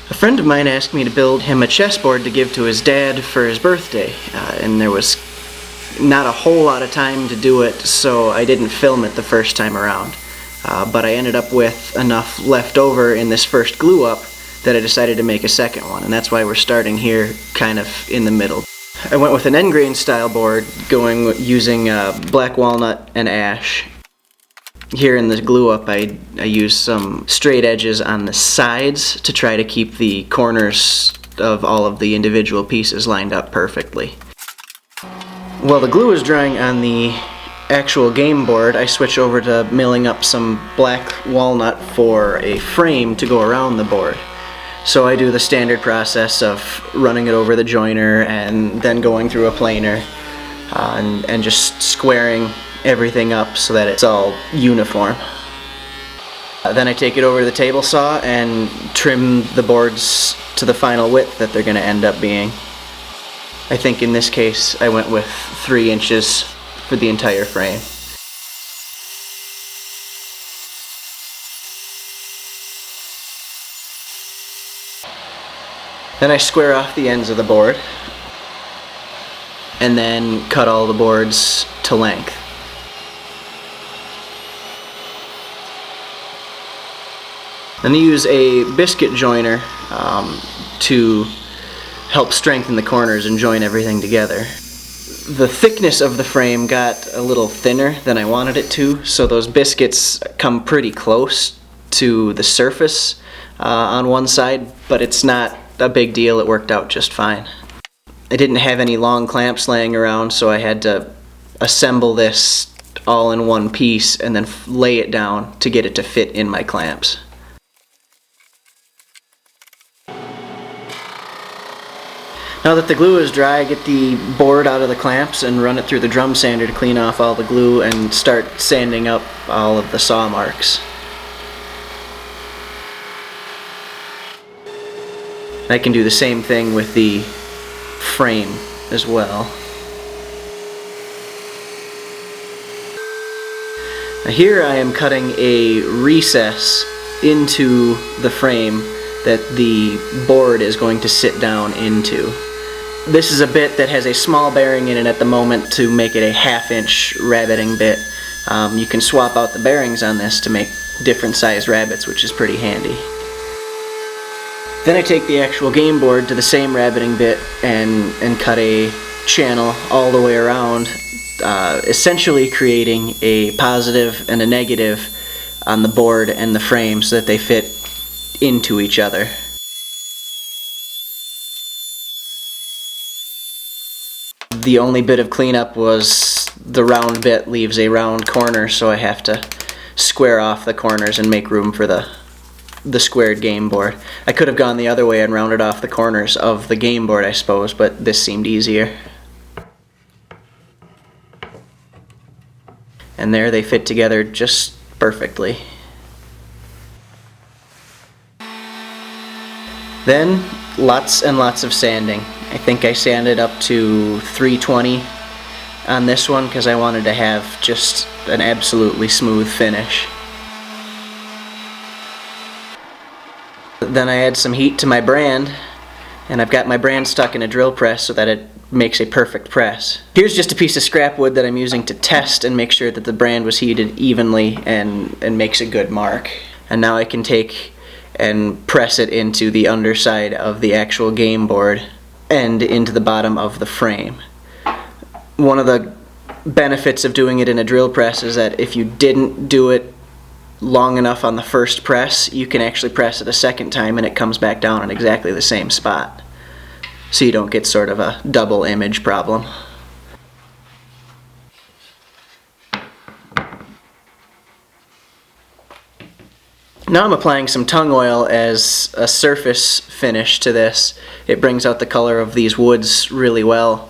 A friend of mine asked me to build him a chessboard to give to his dad for his birthday, and there was not a whole lot of time to do it, so I didn't film it the first time around. But I ended up with enough left over in this first glue up that I decided to make a second one, and that's why we're starting here kind of in the middle. I went with an end grain style board, using black walnut and ash. Here in the glue up I used some straight edges on the sides to try to keep the corners of all of the individual pieces lined up perfectly. While the glue is drying on the actual game board, I switch over to milling up some black walnut for a frame to go around the board. So I do the standard process of running it over the joiner and then going through a planer and just squaring everything up so that it's all uniform. Then I take it over to the table saw and trim the boards to the final width that they're going to end up being. I think in this case I went with 3 inches for the entire frame. Then I square off the ends of the board and then cut all the boards to length. Then I use a biscuit joiner to help strengthen the corners and join everything together. The thickness of the frame got a little thinner than I wanted it to, so those biscuits come pretty close to the surface on one side, but it's not a big deal. It worked out just fine. I didn't have any long clamps laying around, so I had to assemble this all in one piece and then lay it down to get it to fit in my clamps. Now that the glue is dry, I get the board out of the clamps and run it through the drum sander to clean off all the glue and start sanding up all of the saw marks. I can do the same thing with the frame as well. Now here I am cutting a recess into the frame that the board is going to sit down into. This is a bit that has a small bearing in it at the moment to make it a 1/2 inch rabbiting bit. You can swap out the bearings on this to make different size rabbets, which is pretty handy. Then I take the actual game board to the same rabbiting bit and cut a channel all the way around, essentially creating a positive and a negative on the board and the frame so that they fit into each other. The only bit of cleanup was the round bit leaves a round corner, so I have to square off the corners and make room for the squared game board. I could have gone the other way and rounded off the corners of the game board, I suppose, but this seemed easier. And there they fit together just perfectly. Then lots and lots of sanding. I think I sanded up to 320 on this one because I wanted to have just an absolutely smooth finish. Then I add some heat to my brand, and I've got my brand stuck in a drill press so that it makes a perfect press. Here's just a piece of scrap wood that I'm using to test and make sure that the brand was heated evenly and makes a good mark. And now I can take and press it into the underside of the actual game board and into the bottom of the frame. One of the benefits of doing it in a drill press is that if you didn't do it long enough on the first press, you can actually press it a second time and it comes back down in exactly the same spot. So you don't get sort of a double image problem. Now I'm applying some tung oil as a surface finish to this. It brings out the color of these woods really well.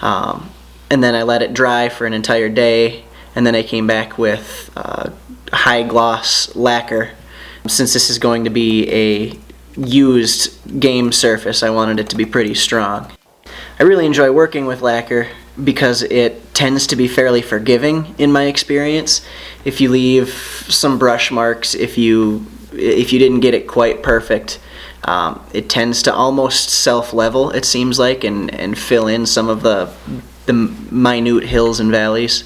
And then I let it dry for an entire day, and then I came back with high gloss lacquer. Since this is going to be a used game surface, I wanted it to be pretty strong. I really enjoy working with lacquer because it tends to be fairly forgiving in my experience. If you leave some brush marks, if you if you didn't get it quite perfect, it tends to almost self-level, it seems like, and fill in some of the minute hills and valleys.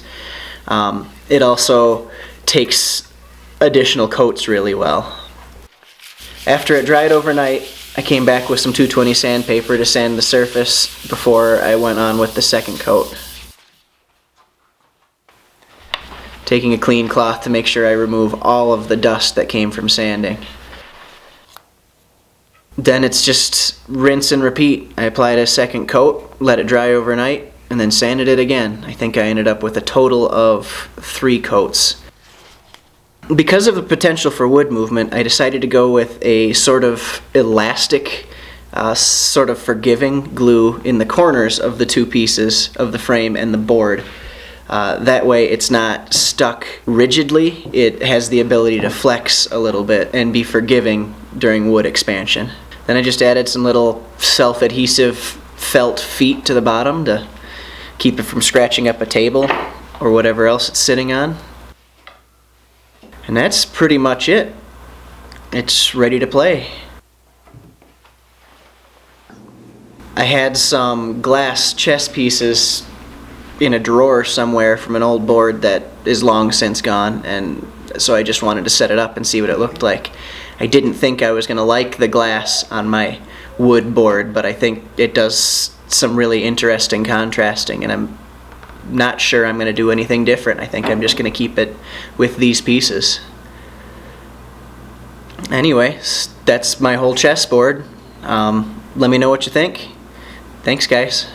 It also takes additional coats really well. After it dried overnight, I came back with some 220 sandpaper to sand the surface before I went on with the second coat. Taking a clean cloth to make sure I remove all of the dust that came from sanding. Then it's just rinse and repeat. I applied a second coat, let it dry overnight, and then sanded it again. I think I ended up with a total of 3 coats. Because of the potential for wood movement, I decided to go with a sort of elastic, sort of forgiving glue in the corners of the 2 pieces of the frame and the board. That way it's not stuck rigidly. It has the ability to flex a little bit and be forgiving during wood expansion. Then I just added some little self-adhesive felt feet to the bottom to keep it from scratching up a table or whatever else it's sitting on. And that's pretty much it. It's ready to play. I had some glass chess pieces in a drawer somewhere from an old board that is long since gone, and so I just wanted to set it up and see what it looked like. I didn't think I was going to like the glass on my wood board, but I think it does some really interesting contrasting, and I'm not sure I'm going to do anything different. I think I'm just going to keep it with these pieces. Anyway, that's my whole chessboard. Let me know what you think. Thanks, guys.